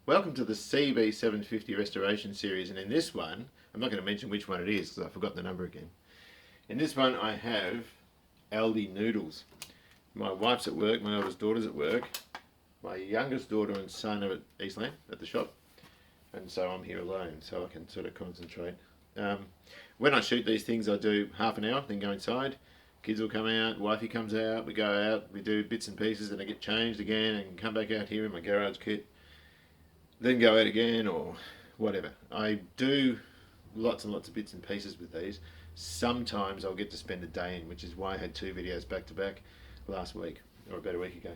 Welcome to the CB750 restoration series, and in this one, I'm not going to mention which one it is because I forgot the number again. In this one I have Aldi noodles. My wife's at work, my oldest daughter's at work, my youngest daughter and son are at Eastland at the shop, and so I'm here alone so I can sort of concentrate. When I shoot these things I do half an hour, then go inside. Kids will come out, wifey comes out, we go out, we do bits and pieces, and I get changed again and come back out here in my garage kit, then go out again or whatever. I do lots and lots of bits and pieces with these. Sometimes I'll get to spend a day in, which is why I had two videos back to back last week, or about a week ago.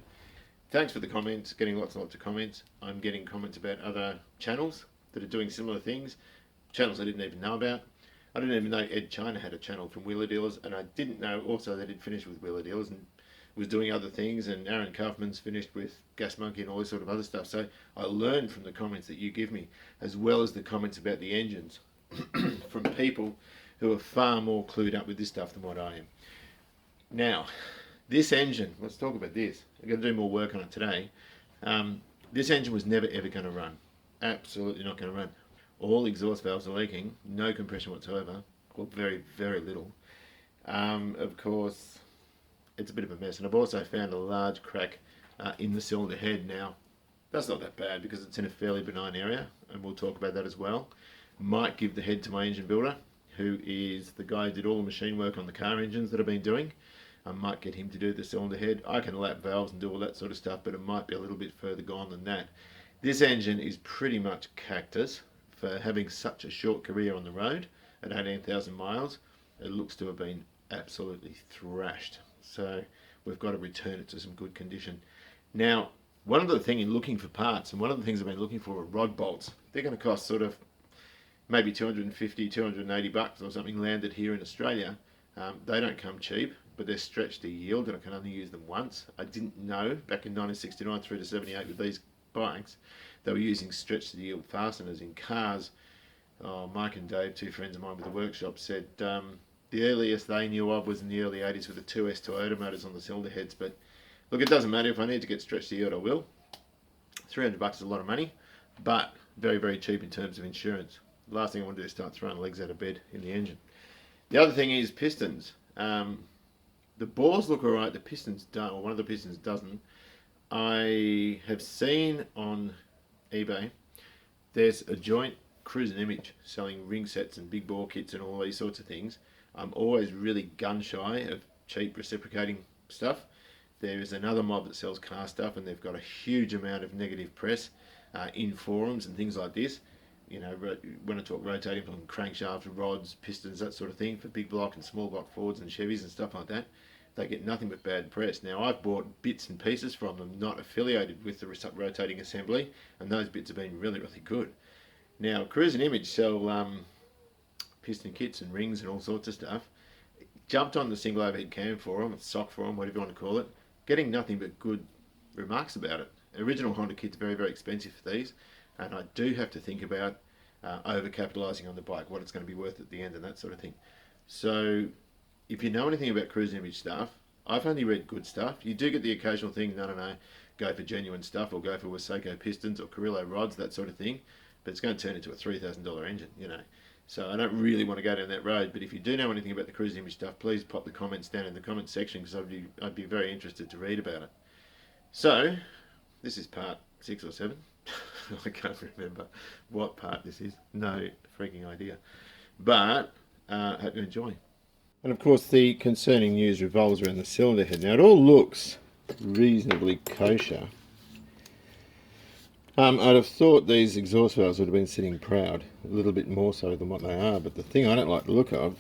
Thanks for the comments, getting lots and lots of comments. I'm getting comments about other channels that are doing similar things, channels I didn't even know about. I didn't even know Ed China had a channel from Wheeler Dealers, and I didn't know also that he'd finished with Wheeler Dealers and was doing other things, and Aaron Kaufman's finished with Gas Monkey and all this sort of other stuff. So I learned from the comments that you give me, as well as the comments about the engines from people who are far more clued up with this stuff than what I am. Now, this engine, let's talk about this. I'm going to do more work on it today. This engine was never ever going to run. Absolutely not going to run. All exhaust valves are leaking, no compression whatsoever, or very, very little. Of course, it's a bit of a mess, and I've also found a large crack in the cylinder head. Now, that's not that bad because it's in a fairly benign area, and we'll talk about that as well. Might give the head to my engine builder, who is the guy who did all the machine work on the car engines that I've been doing. I might get him to do the cylinder head. I can lap valves and do all that sort of stuff, but it might be a little bit further gone than that. This engine is pretty much cactus for having such a short career on the road at 18,000 miles. It looks to have been absolutely thrashed. So we've got to return it to some good condition. Now, one of the things in looking for parts, and one of the things I've been looking for are rod bolts. They're going to cost sort of maybe 250, 280 bucks or something landed here in Australia. They don't come cheap, but they're stretched to yield and I can only use them once. I didn't know back in 1969 through to 78 with these bikes, they were using stretched to yield fasteners in cars. Mike and Dave, two friends of mine with the workshop, said the earliest they knew of was in the early 80s with the 2S Toyota motors on the cylinder heads. But look, it doesn't matter. If I need to get stretched to yield, I will. 300 bucks is a lot of money, but very, very cheap in terms of insurance. The last thing I want to do is start throwing legs out of bed in the engine. The other thing is pistons. The bores look alright, the pistons don't, or one of the pistons doesn't. I have seen on eBay there's a joint Cruise and Image selling ring sets and big bore kits and all these sorts of things. I'm always really gun shy of cheap reciprocating stuff. There is another mob that sells car stuff and they've got a huge amount of negative press in forums and things like this. You know, when I talk rotating from crankshafts, rods, pistons, that sort of thing for big block and small block Fords and Chevys and stuff like that, they get nothing but bad press. Now, I've bought bits and pieces from them not affiliated with the rotating assembly, and those bits have been really, really good. Now, Cruise and Image sell piston kits and rings and all sorts of stuff. Jumped on the single overhead cam for them, sock for them, whatever you want to call it, getting nothing but good remarks about it. Original Honda kit's very, very expensive for these, and I do have to think about over-capitalising on the bike, what it's going to be worth at the end and that sort of thing. So, if you know anything about Cruise and Image stuff, I've only read good stuff. You do get the occasional thing, no, go for genuine stuff or go for Waseco pistons or Carrillo rods, that sort of thing, but it's going to turn into a $3,000 engine, you know. So I don't really want to go down that road, but if you do know anything about the Cruise and Image stuff, please pop the comments down in the comments section because I'd be very interested to read about it. So, this is part 6 or 7. I can't remember what part this is. No freaking idea. But, hope you enjoy. And of course the concerning news revolves around the cylinder head. Now it all looks reasonably kosher. I'd have thought these exhaust valves would have been sitting proud, a little bit more so than what they are, but the thing I don't like the look of,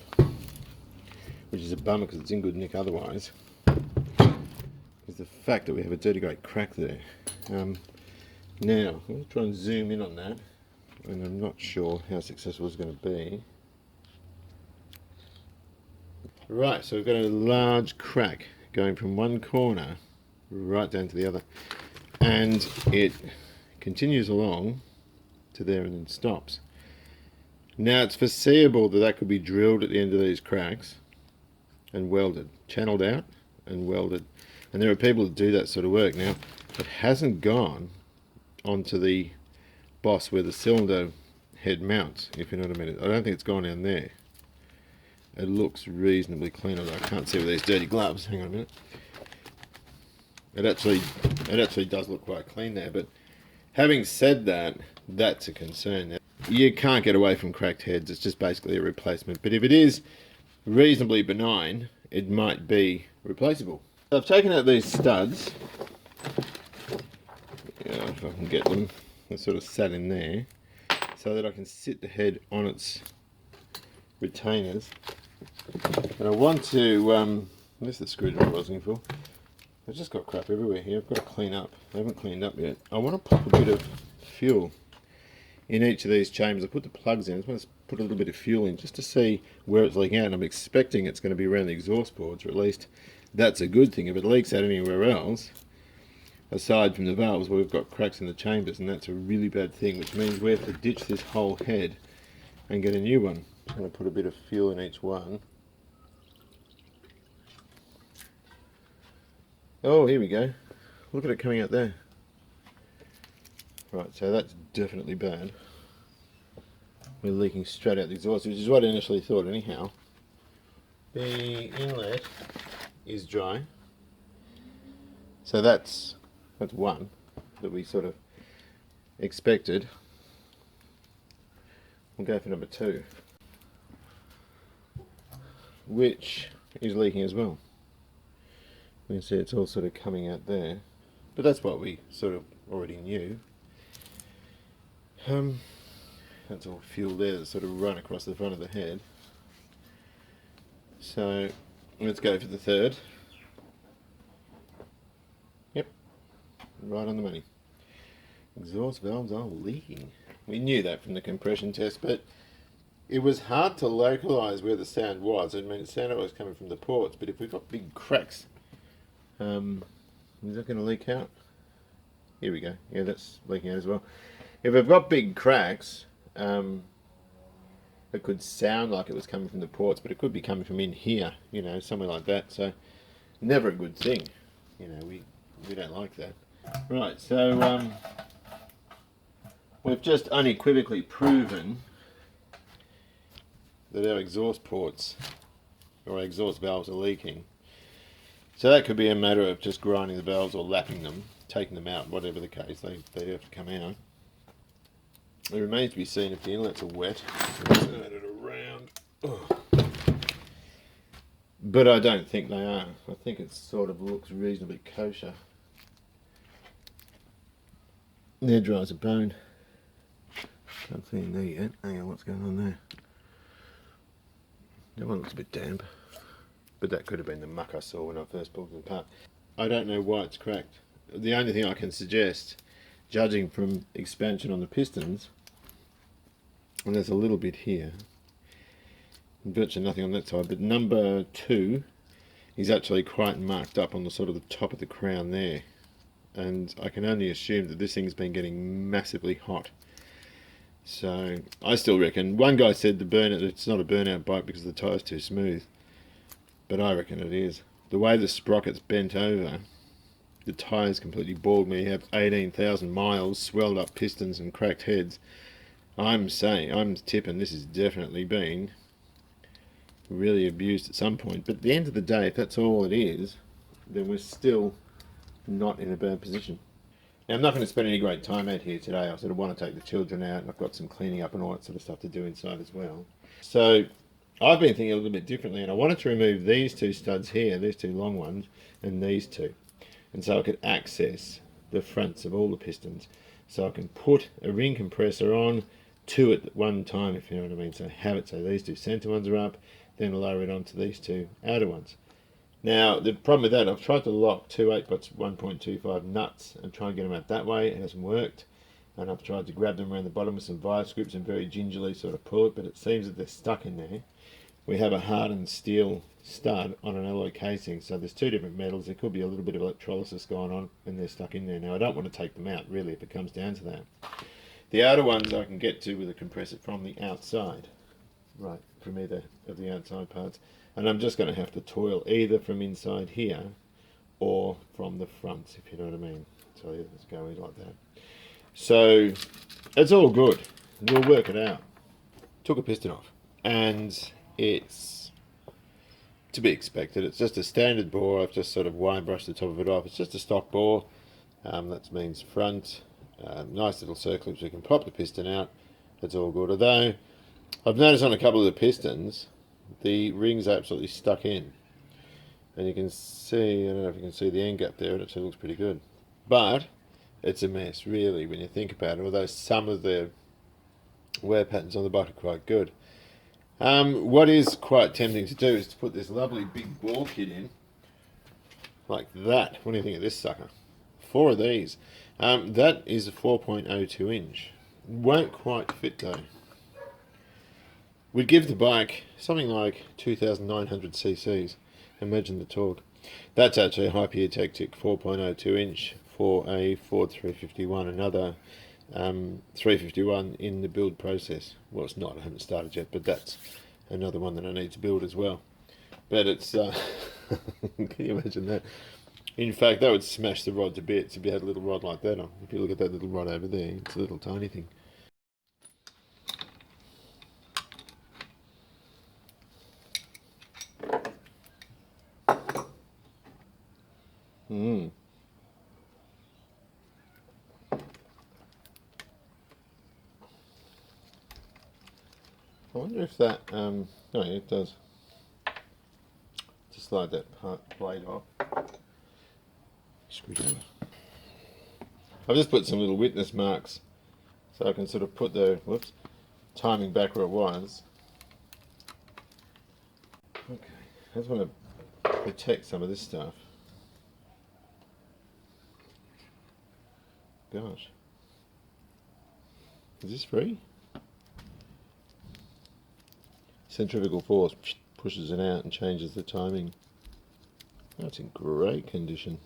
which is a bummer because it's in good nick otherwise, is the fact that we have a dirty great crack there. Now, I'm going to try and zoom in on that, and I'm not sure how successful it's going to be. Right, so we've got a large crack going from one corner right down to the other, and it continues along to there and then stops. Now it's foreseeable that that could be drilled at the end of these cracks and welded, channeled out and welded, and there are people that do that sort of work. Now it hasn't gone onto the boss where the cylinder head mounts, if you know what I mean. I don't think it's gone down there. It looks reasonably clean, although I can't see with these dirty gloves. Hang on a minute. It actually does look quite clean there, but having said that, that's a concern. You can't get away from cracked heads. It's just basically a replacement. But if it is reasonably benign, it might be replaceable. So I've taken out these studs. Yeah, if I can get them. They're sort of sat in there, so that I can sit the head on its retainers. And I want to, this is the screwdriver I was looking for. I've just got crap everywhere here. I've got to clean up. I haven't cleaned up yet. I want to pop a bit of fuel in each of these chambers. I put the plugs in. I just want to put a little bit of fuel in just to see where it's leaking out. And I'm expecting it's going to be around the exhaust ports, or at least that's a good thing. If it leaks out anywhere else, aside from the valves, where we've got cracks in the chambers, and that's a really bad thing, which means we have to ditch this whole head and get a new one. I'm going to put a bit of fuel in each one. Oh, here we go. Look at it coming out there. Right, so that's definitely bad. We're leaking straight out the exhaust, which is what I initially thought anyhow. The inlet is dry. So that's one that we sort of expected. We'll go for number 2, which is leaking as well. You can see it's all sort of coming out there, but that's what we sort of already knew. That's all fuel there that's sort of run across the front of the head. So let's go for the 3rd. Yep, right on the money. Exhaust valves are leaking. We knew that from the compression test, but it was hard to localise where the sound was. I mean, it sounded like it was coming from the ports, but if we've got big cracks, is that going to leak out? Here we go. Yeah, that's leaking out as well. If we've got big cracks, it could sound like it was coming from the ports, but it could be coming from in here, you know, somewhere like that. So, never a good thing. You know, we don't like that. Right, so we've just unequivocally proven that our exhaust ports or our exhaust valves are leaking. So that could be a matter of just grinding the valves or lapping them, taking them out, whatever the case, they have to come out. It remains to be seen if the inlets are wet. Turn it around. Oh. But I don't think they are. I think it sort of looks reasonably kosher. They're dry as a bone. Can't see in there yet. Hang on, what's going on there? That one looks a bit damp. But that could have been the muck I saw when I first pulled them apart. I don't know why it's cracked. The only thing I can suggest, judging from expansion on the pistons, and there's a little bit here, virtually nothing on that side, but number 2 is actually quite marked up on the sort of the top of the crown there. And I can only assume that this thing's been getting massively hot. So I still reckon, one guy said it's not a burnout bike because the tyre's too smooth. But I reckon it is. The way the sprocket's bent over, the tyre's completely bald. When you have 18,000 miles, swelled up pistons and cracked heads, I'm tipping this has definitely been really abused at some point. But at the end of the day, if that's all it is, then we're still not in a bad position. Now, I'm not going to spend any great time out here today. I sort of want to take the children out, and I've got some cleaning up and all that sort of stuff to do inside as well. So I've been thinking a little bit differently, and I wanted to remove these 2 studs here, these 2 long ones, and these 2. And so I could access the fronts of all the pistons. So I can put a ring compressor on 2 at one time, if you know what I mean. So have it so these 2 center ones are up, then lower it onto these 2 outer ones. Now, the problem with that, I've tried to lock 2 8x1.25 nuts and try and get them out that way. It hasn't worked. And I've tried to grab them around the bottom with some vice grips and very gingerly sort of pull it, but it seems that they're stuck in there. We have a hardened steel stud on an alloy casing, so there's 2 different metals. There could be a little bit of electrolysis going on, and they're stuck in there. Now, I don't want to take them out, really, if it comes down to that. The outer ones I can get to with a compressor from the outside, right, from either of the outside parts. And I'm just going to have to toil either from inside here or from the fronts, if you know what I mean. So let's go in like that. So it's all good. We'll work it out. Took a piston off, and it's to be expected. It's just a standard bore. I've just sort of wire brushed the top of it off. It's just a stock bore. That means front. Nice little circle so you can pop the piston out. It's all good. Although I've noticed on a couple of the pistons, the rings are absolutely stuck in. And you can see, I don't know if you can see the end gap there, it actually looks pretty good. But it's a mess, really, when you think about it, although some of the wear patterns on the bike are quite good. What is quite tempting to do is to put this lovely big ball kit in, like that. What do you think of this sucker? 4 of these. That is a 4.02 inch. Won't quite fit though. Would give the bike something like 2,900 cc's. Imagine the torque. That's actually a Hyper Tactic 4.02 inch for a Ford 351, another 351 in the build process. Well, it's not, I haven't started yet, but that's another one that I need to build as well. But it's, can you imagine that? In fact, that would smash the rod to bits if you had a little rod like that on. If you look at that little rod over there, it's a little tiny thing. I wonder if that, no, it does. Just slide that blade off. Screwdriver. I've just put some little witness marks so I can sort of put the, whoops, timing back where it was. Okay, I just want to protect some of this stuff. Gosh. Is this free? Centrifugal force pushes it out and changes the timing. That's in great condition.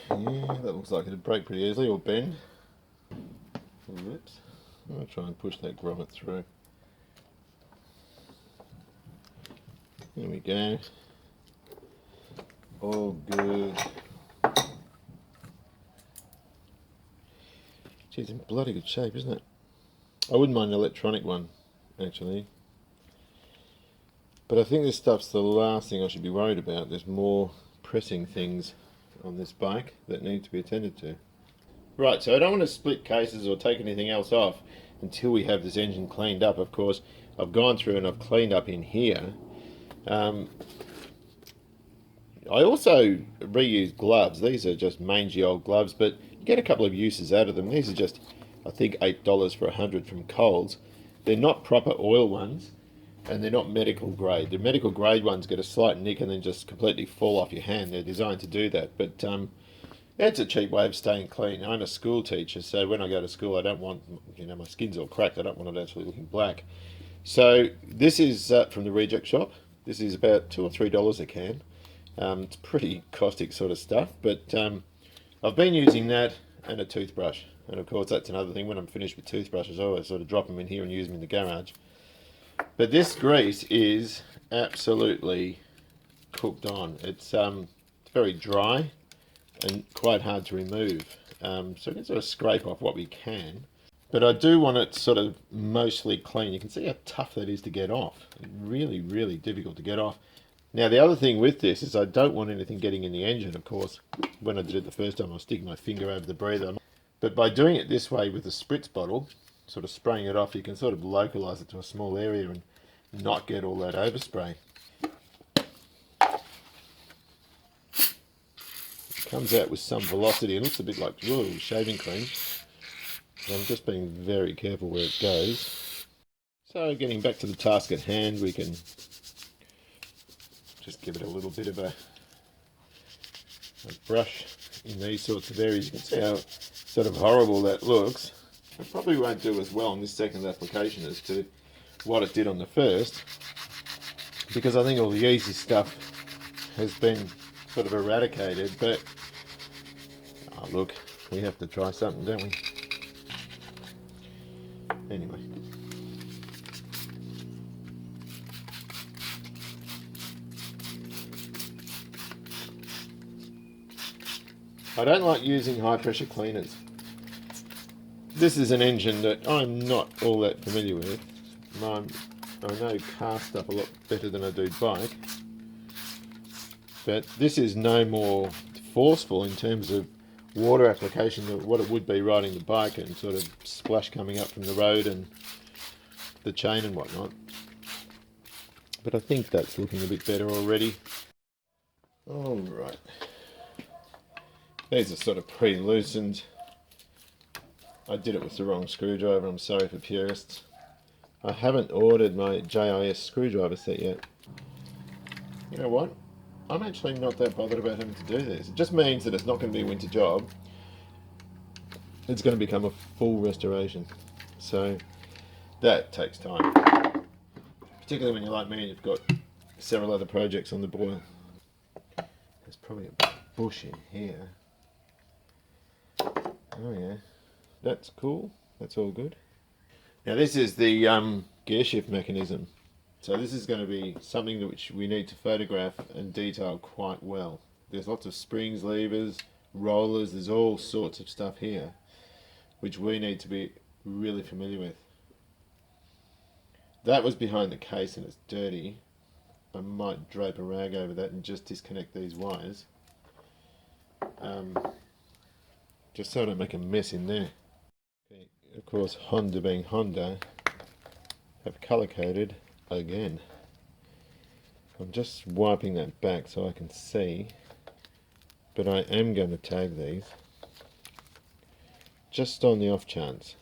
Yeah, that looks like it'd break pretty easily or bend. Whoops. I'll try and push that grommet through. There we go. All good. Gee, it's in bloody good shape, isn't it? I wouldn't mind an electronic one, actually. But I think this stuff's the last thing I should be worried about. There's more pressing things on this bike that need to be attended to. Right, so I don't want to split cases or take anything else off until we have this engine cleaned up. Of course, I've gone through and I've cleaned up in here. I also reuse gloves. These are just mangy old gloves, but you get a couple of uses out of them. These are just, I think, $8 for 100 from Coles. They're not proper oil ones, and they're not medical grade. The medical grade ones get a slight nick and then just completely fall off your hand. They're designed to do that, but it's a cheap way of staying clean. I'm a school teacher, so when I go to school, I don't want, my skin's all cracked. I don't want it actually looking black. So this is from the Reject Shop. This is about $2 or $3 a can. It's pretty caustic sort of stuff, but I've been using that and a toothbrush. And of course, that's another thing. When I'm finished with toothbrushes, I always sort of drop them in here and use them in the garage. But this grease is absolutely cooked on. It's very dry and quite hard to remove. So we can sort of scrape off what we can. But I do want it sort of mostly clean. You can see how tough that is to get off. Really, really difficult to get off. Now the other thing with this is I don't want anything getting in the engine, of course. When I did it the first time, I was sticking my finger over the breather. But by doing it this way with the spritz bottle, sort of spraying it off, you can sort of localize it to a small area and not get all that overspray. It comes out with some velocity and looks a bit like shaving cream. So I'm just being very careful where it goes. So getting back to the task at hand, we can just give it a little bit of a brush in these sorts of areas. You can see how sort of horrible that looks. It probably won't do as well on this second application as to what it did on the first, because I think all the easy stuff has been sort of eradicated. But oh, look, we have to try something, don't we? Anyway. I don't like using high pressure cleaners. This is an engine that I'm not all that familiar with. I know car stuff a lot better than I do bike. But this is no more forceful in terms of water application than what it would be riding the bike and sort of splash coming up from the road and the chain and whatnot. But I think that's looking a bit better already. Alright. These are sort of pre-loosened. I did it with the wrong screwdriver, I'm sorry for purists. I haven't ordered my JIS screwdriver set yet. You know what? I'm actually not that bothered about having to do this. It just means that it's not going to be a winter job. It's going to become a full restoration. So that takes time. Particularly when you're like me and you've got several other projects on the boil. There's probably a bush in here. Oh yeah, that's cool. That's all good. Now this is the gear shift mechanism. So this is going to be something which we need to photograph and detail quite well. There's lots of springs, levers, rollers, there's all sorts of stuff here which we need to be really familiar with. That was behind the case and it's dirty. I might drape a rag over that and just disconnect these wires. Just so I don't make a mess in there. Okay, of course, Honda being Honda, have color coded again. I'm just wiping that back so I can see, but I am going to tag these just on the off chance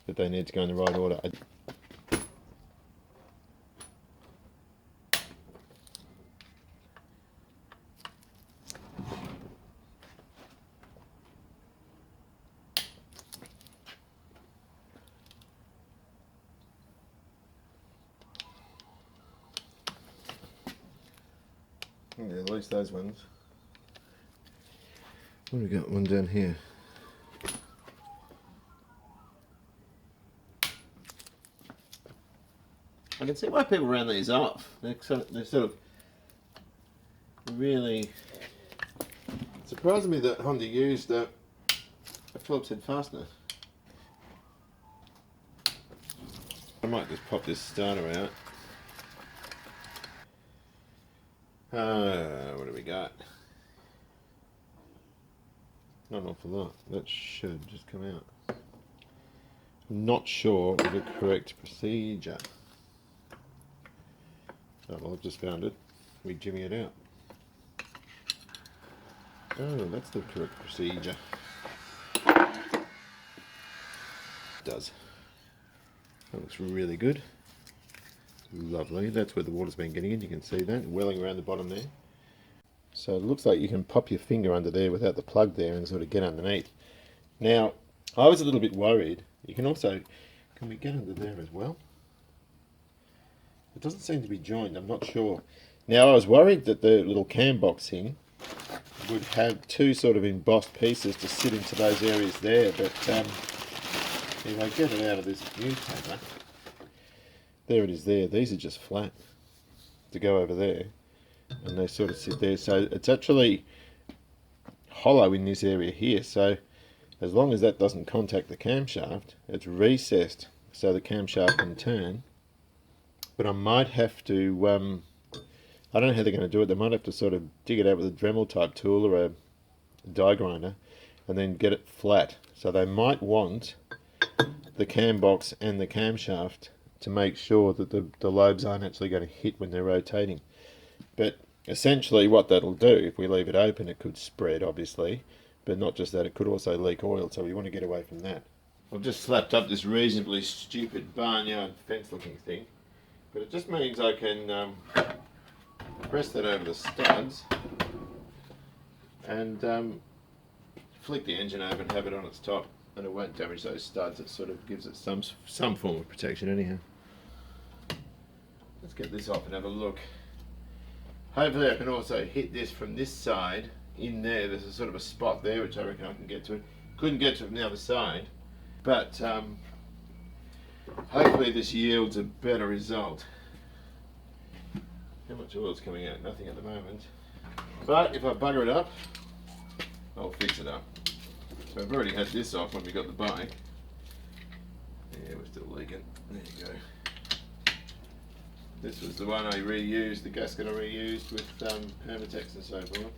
that they need to go in the right order. Yeah, at least those ones. What have we got? One down here. I can see why people round these off. They're sort of really surprising me that Honda used a Phillips head fastener. I might just pop this starter out. What do we got? Not an awful lot. That should just come out. I'm not sure of the correct procedure. Oh, well, I've just found it. We jimmy it out. Oh, that's the correct procedure. It does. That looks really good. Lovely. That's where the water's been getting in. You can see that welling around the bottom there. So it looks like you can pop your finger under there without the plug there and sort of get underneath. Now, I was a little bit worried. You can also, can we get under there as well? It doesn't seem to be joined, I'm not sure. Now I was worried that the little cam box thing would have two sort of embossed pieces to sit into those areas there, but if I get it out of this newspaper, there it is there. These are just flat to go over there, and they sort of sit there. So it's actually hollow in this area here, so as long as that doesn't contact the camshaft, it's recessed so the camshaft can turn. But I might have to, I don't know how they're going to do it. They might have to sort of dig it out with a Dremel type tool or a die grinder and then get it flat. So they might want the cam box and the camshaft to make sure that the lobes aren't actually going to hit when they're rotating. But essentially what that'll do, if we leave it open, it could spread obviously, but not just that, it could also leak oil, so we want to get away from that. I've just slapped up this reasonably stupid barnyard fence looking thing, but it just means I can press that over the studs and flick the engine over and have it on its top, and it won't damage those studs. It sort of gives it some form of protection anyhow. Let's get this off and have a look. Hopefully I can also hit this from this side in there. There's a sort of a spot there which I reckon I can get to it. Couldn't get to it from the other side, but hopefully this yields a better result. How much oil's coming out? Nothing at the moment. But if I bugger it up, I'll fix it up. So I've already had this off when we got the bike. Yeah, we're still leaking. There you go. This was the one I reused, the gasket I reused with Permatex and so forth.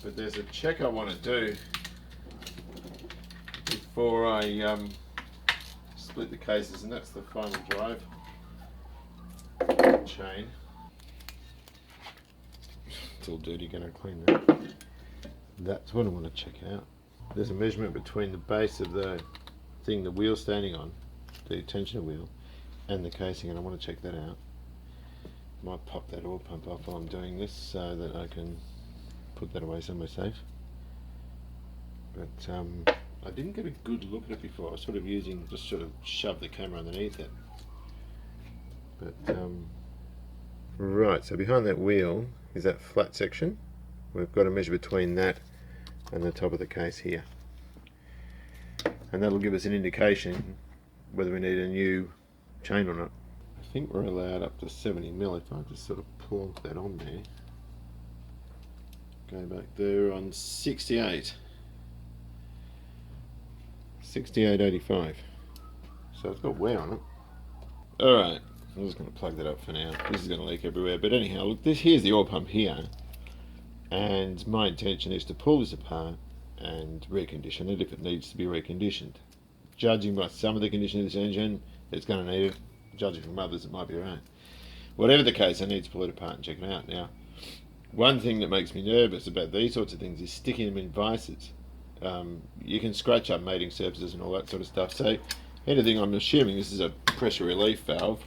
But there's a check I want to do before I split the cases, and that's the final drive chain. It's all dirty, going to clean that. That's what I want to check out. There's a measurement between the base of the thing, the wheel standing on, the tensioner wheel, and the casing, and I want to check that out. Might pop that oil pump off while I'm doing this so that I can put that away somewhere safe. But I didn't get a good look at it before. I was sort of just sort of shove the camera underneath it. But right, so behind that wheel is that flat section. We've got to measure between that and the top of the case here. And that'll give us an indication whether we need a new chain or not. I think we're allowed up to 70mm. If I just sort of plonk that on there. Go back there on 68. 68.85. So it's got wear on it. Alright, I'm just going to plug that up for now. This is going to leak everywhere. But anyhow, look, here's the oil pump here. And my intention is to pull this apart and recondition it if it needs to be reconditioned. Judging by some of the condition of this engine, it's going to need it. Judging from others, it might be alright. Whatever the case, I need to pull it apart and check it out. Now, one thing that makes me nervous about these sorts of things is sticking them in vices. You can scratch up mating surfaces and all that sort of stuff. So anything, I'm assuming this is a pressure relief valve,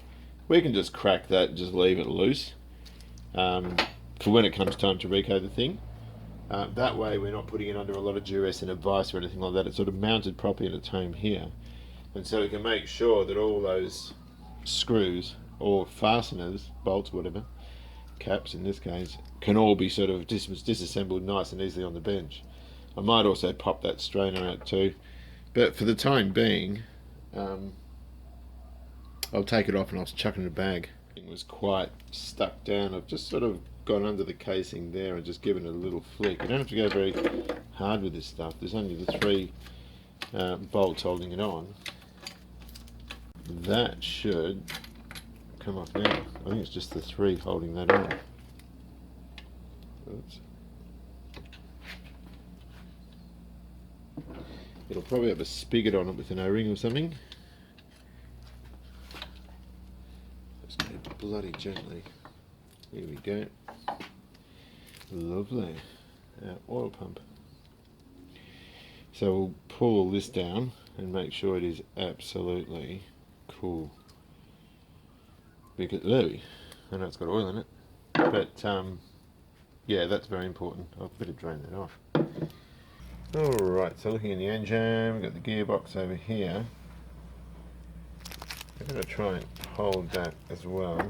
we can just crack that and just leave it loose for when it comes time to recoat the thing. That way we're not putting it under a lot of duress in a vise or anything like that. It's sort of mounted properly at its home here, and so we can make sure that all those screws or fasteners, bolts, whatever, caps in this case, can all be sort of disassembled nice and easily on the bench. I might also pop that strainer out too, but for the time being I'll take it off and I'll chuck it in a bag. It was quite stuck down. I've just sort of gone under the casing there and just given it a little flick. You don't have to go very hard with this stuff. There's only the 3 bolts holding it on. That should come off now. I think it's just the 3 holding that on. Oops. It'll probably have a spigot on it with an O-ring or something. Just go bloody gently. Here we go. Lovely. Our oil pump. So we'll pull all this down and make sure it is absolutely cool. Because I know it's got oil in it, but yeah, that's very important. I'll better drain that off. Alright, so looking in the engine, we've got the gearbox over here. I'm going to try and hold that as well.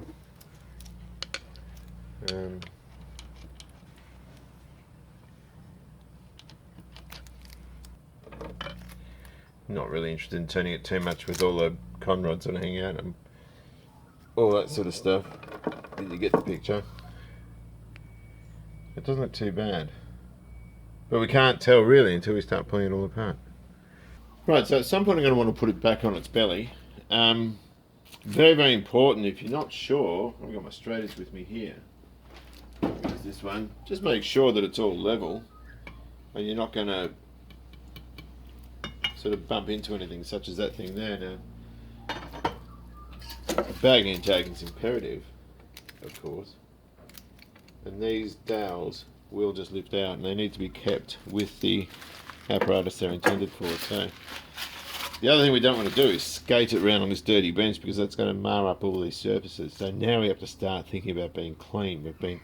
Not really interested in turning it too much with all the con rods that are hanging out and all that sort of stuff. You get the picture. It doesn't look too bad. But we can't tell really until we start pulling it all apart. Right, so at some point I'm going to want to put it back on its belly. Very, very important, if you're not sure, I've got my straighters with me here. There's this one. Just make sure that it's all level and you're not going to sort of bump into anything such as that thing there. Now, bagging and tagging is imperative, of course. And these dowels will just lift out and they need to be kept with the apparatus they're intended for. So the other thing we don't want to do is skate it around on this dirty bench because that's going to mar up all these surfaces. So now we have to start thinking about being clean. We've been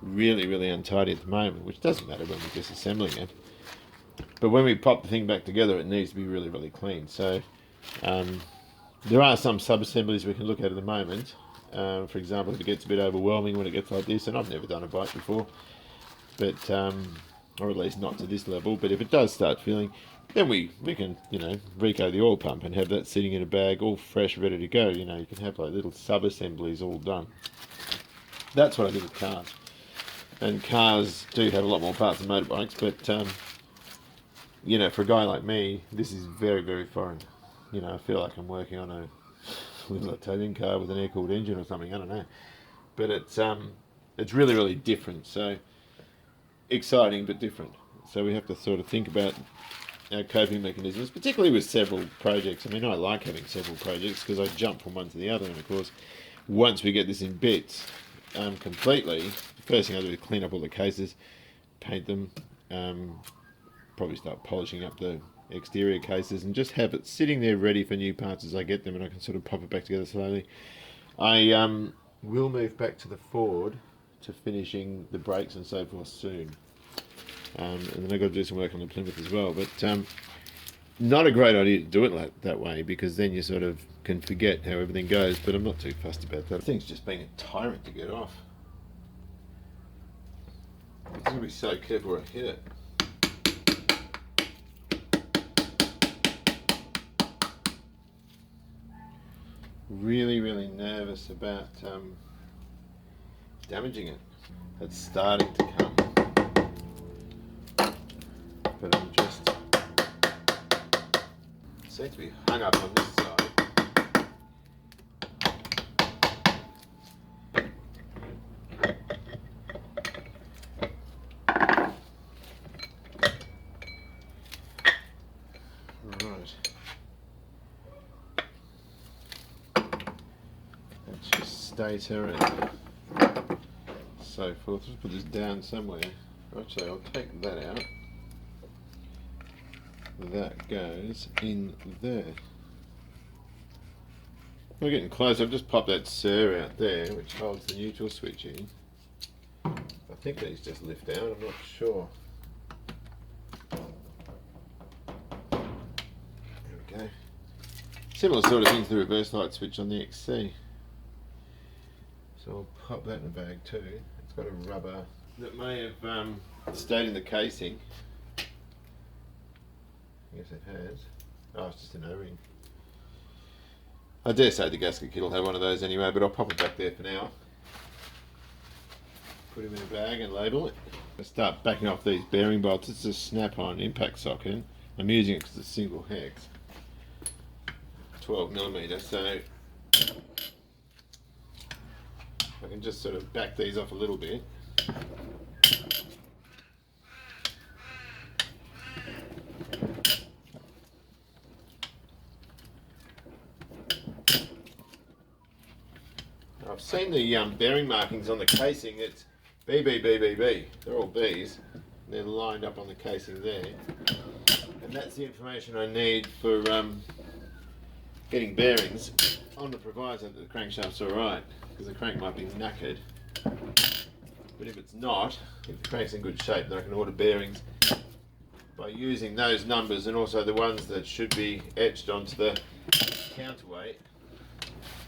really, really untidy at the moment, which doesn't matter when we're disassembling it. But when we pop the thing back together, it needs to be really, really clean. So there are some sub-assemblies we can look at the moment. For example, if it gets a bit overwhelming when it gets like this, and I've never done a bike before, but or at least not to this level, but if it does start feeling, then we can, you know, reco the oil pump and have that sitting in a bag all fresh, ready to go. You know, you can have like little sub-assemblies all done. That's what I do with cars. And cars do have a lot more parts than motorbikes, but you know, for a guy like me, this is very, very foreign. You know, I feel like I'm working on a little Italian car with an air-cooled engine or something. I don't know, but it's really, really different. So exciting, but different. So we have to sort of think about our coping mechanisms, particularly with several projects. I mean, I like having several projects because I jump from one to the other, and of course, once we get this in bits completely, the first thing I do is clean up all the cases, paint them, probably start polishing up the exterior cases, and just have it sitting there ready for new parts as I get them, and I can sort of pop it back together slowly. I will move back to the Ford to finishing the brakes and so forth soon. And then I've got to do some work on the Plymouth as well, but not a great idea to do it that way, because then you sort of can forget how everything goes, but I'm not too fussed about that. The thing's just being a tyrant to get off. I've got to be so careful where I hit it. Really, really nervous about damaging it. It's starting to come. But I'm just seem to be hung up on this side. Right. That's just stator and so forth. Let's put this down somewhere. Actually, I'll take that out. That goes in there. We're getting close. I've just popped that SIR out there, which holds the neutral switch in. I think these just lift down, I'm not sure. There we go. Similar sort of thing to the reverse light switch on the XC. So I'll pop that in the bag too. It's got a rubber that may have stayed in the casing. Yes, it has. Oh, it's just an O-ring. I dare say the gasket kit will have one of those anyway, but I'll pop it back there for now. Put him in a bag and label it. I start backing off these bearing bolts. It's a snap-on impact socket. I'm using it because it's single hex. 12mm, so I can just sort of back these off a little bit. I've seen the bearing markings on the casing. It's BBBBB. They're all B's. They're lined up on the casing there, and that's the information I need for getting bearings, on the proviso that the crankshaft's all right, because the crank might be knackered. But if it's not, if the crank's in good shape, then I can order bearings by using those numbers, and also the ones that should be etched onto the counterweight.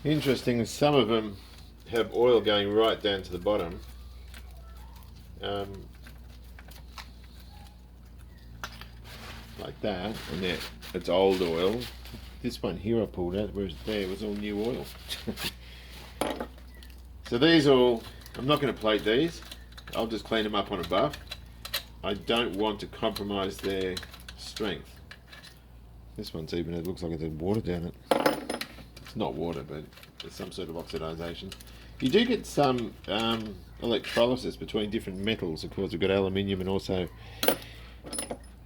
Interesting, some of them have oil going right down to the bottom. Like that, and it's old oil. This one here I pulled out, whereas there was all new oil. So these all, I'm not going to plate these. I'll just clean them up on a buff. I don't want to compromise their strength. This one's even, it looks like it's had water down it. It's not water, but there's some sort of oxidization. You do get some electrolysis between different metals. Of course, we've got aluminium and also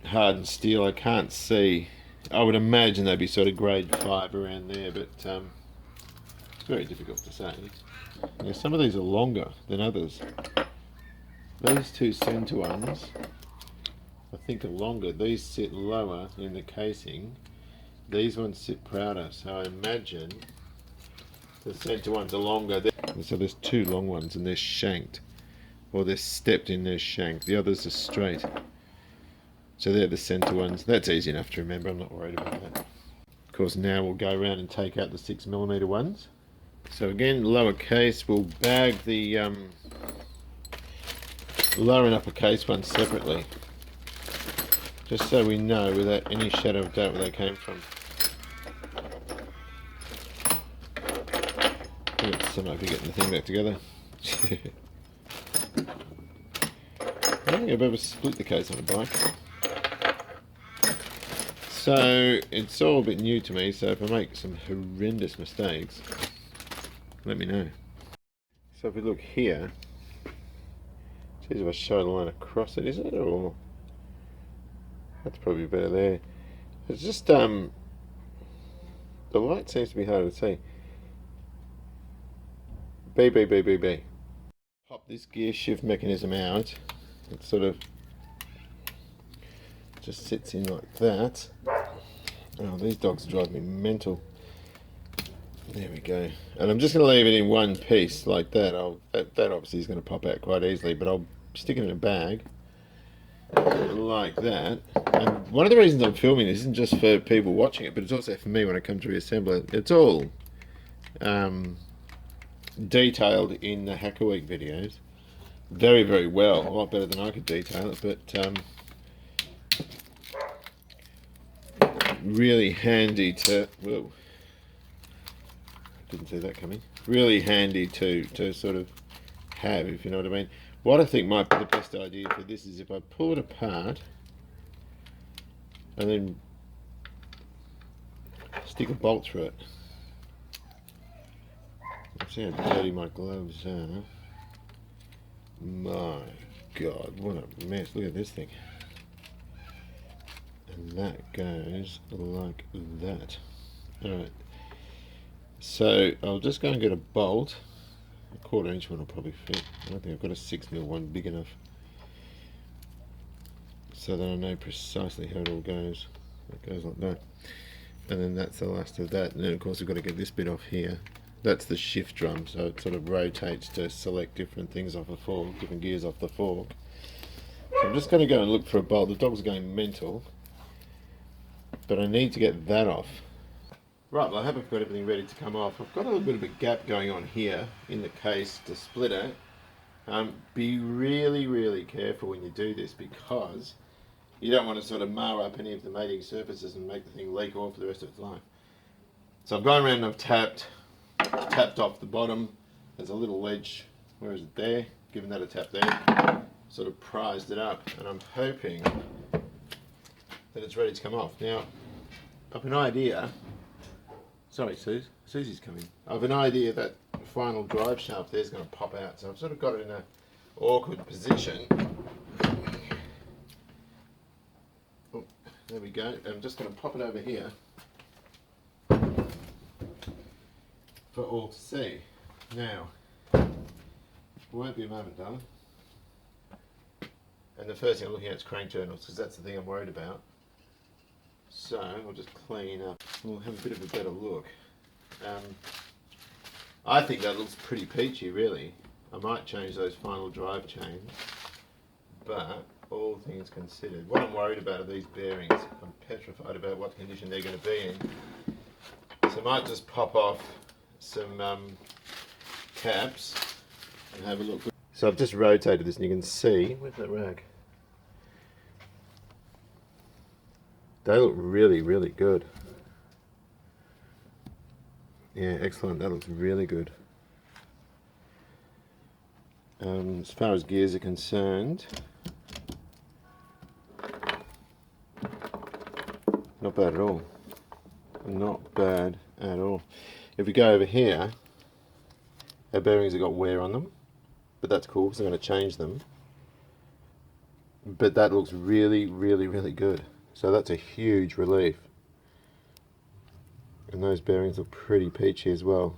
hardened steel. I can't see. I would imagine they'd be sort of grade 5 around there, but it's very difficult to say. Yeah, some of these are longer than others. These two centre ones, I think, are longer. These sit lower in the casing. These ones sit prouder, so I imagine the centre ones are longer. So there's two long ones and they're shanked, or they're stepped in, they're shanked. The others are straight. So they're the centre ones. That's easy enough to remember, I'm not worried about that. Of course, now we'll go around and take out the 6mm ones. So again, lower case, we'll bag the lower and upper case ones separately, just so we know without any shadow of doubt where they came from. I might be getting the thing back together. don't think I've ever split the case on a bike. So it's all a bit new to me, so if I make some horrendous mistakes, let me know. So if we look here, geez, if I show the line across it, is it? Or that's probably better there. It's just the light seems to be harder to see. B. Pop this gear shift mechanism out. It sort of just sits in like that. Oh, these dogs drive me mental. There we go. And I'm just going to leave it in one piece like that. That obviously is going to pop out quite easily, but I'll stick it in a bag like that. And one of the reasons I'm filming this isn't just for people watching it, but it's also for me when I come to reassemble it. It's all detailed in the Hacker Week videos. Very, very well. A lot better than I could detail it, but really handy to... Whoa. Didn't see that coming. Really handy to sort of have, if you know what I mean. What I think might be the best idea for this is if I pull it apart and then stick a bolt through it. See how dirty my gloves are. My God, what a mess. Look at this thing. And that goes like that. Alright. So I'll just go and get a bolt. A 1/4 inch one will probably fit. I don't think I've got a 6mm one big enough. So that I know precisely how it all goes. It goes like that. And then that's the last of that. And then of course we've got to get this bit off here. That's the shift drum, so it sort of rotates to select different things off a fork, different gears off the fork. So I'm just going to go and look for a bolt. The dog's going mental, but I need to get that off. Right, well I hope I've got everything ready to come off. I've got a little bit of a gap going on here in the case to split it. Be really, really careful when you do this because you don't want to sort of mar up any of the mating surfaces and make the thing leak off for the rest of its life. So I've gone around and I've tapped off the bottom. There's a little ledge, where is it there? Given that a tap there, sort of prized it up, and I'm hoping that it's ready to come off. Now, I've an idea, sorry Susie's coming. I've an idea that the final drive shaft there is going to pop out, so I've sort of got it in an awkward position. Oh, there we go. I'm just going to pop it over here for all to see. Now, it won't be a moment, darling. And the first thing I'm looking at is crank journals, because that's the thing I'm worried about. So, we'll just clean up. We'll have a bit of a better look. I think that looks pretty peachy, really. I might change those final drive chains, but all things considered, what I'm worried about are these bearings. I'm petrified about what condition they're going to be in. So I might just pop off some caps and have a look. So I've just rotated this and you can see, where's that rag? They look really, really good. Yeah, excellent, that looks really good. As far as gears are concerned, not bad at all. Not bad at all. If we go over here, our bearings have got wear on them, but that's cool because I'm going to change them. But that looks really, really, really good. So that's a huge relief. And those bearings look pretty peachy as well.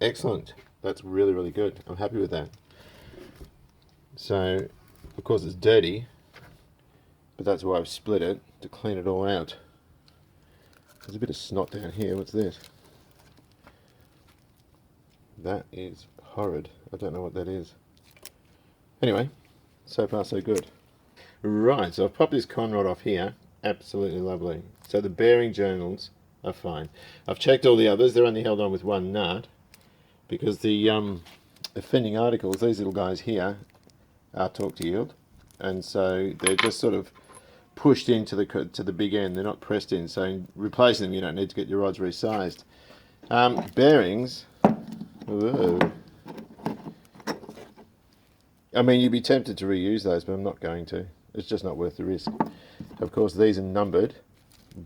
Excellent. That's really, really good. I'm happy with that. So, of course it's dirty, but that's why I've split it, to clean it all out. There's a bit of snot down here. What's this? That is horrid. I don't know what that is. Anyway, so far so good. Right, so I've popped this con rod off here. Absolutely lovely. So the bearing journals are fine. I've checked all the others. They're only held on with one nut because the offending articles, these little guys here, are torque to yield, and so they're just sort of pushed into the big end. They're not pressed in. So in replacing them, you don't need to get your rods resized. Bearings. Whoa. I mean, you'd be tempted to reuse those, but I'm not going to. It's just not worth the risk. Of course, these are numbered,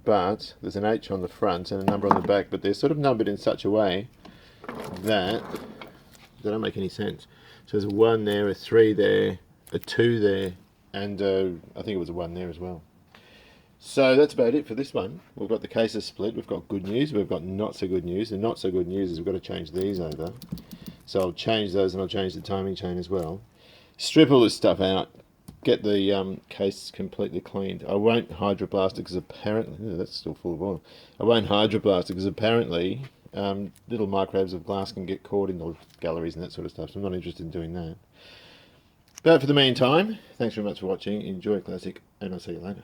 but there's an H on the front and a number on the back, but they're sort of numbered in such a way that they don't make any sense. So there's a 1 there, a 3 there, a 2 there, and I think it was a 1 there as well. So that's about it for this one. We've got the cases split, we've got good news, we've got not so good news. The not so good news is we've got to change these over. So I'll change those and I'll change the timing chain as well. Strip all this stuff out, get the case completely cleaned. I won't hydroblast it because apparently, that's still full of oil. I won't hydroblast it because apparently little microbes of glass can get caught in the galleries and that sort of stuff, so I'm not interested in doing that. But for the meantime, thanks very much for watching. Enjoy Classic, and I'll see you later.